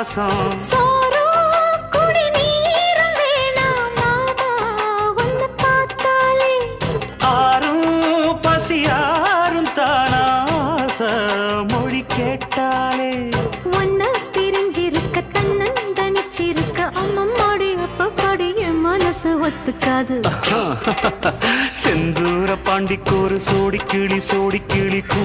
பாசம் ஆறும் பசியாரும் தானாச மொழி கேட்டாலே ஒன்ன பிரிஞ்சிருக்க தன்னந்தனிச்சிருக்க அம்மம்மாடி அப்பப்பாடி என் மனசு ஒத்துக்காது செந்தூர பாண்டிக்கு ஒரு சோடி கிளி கூ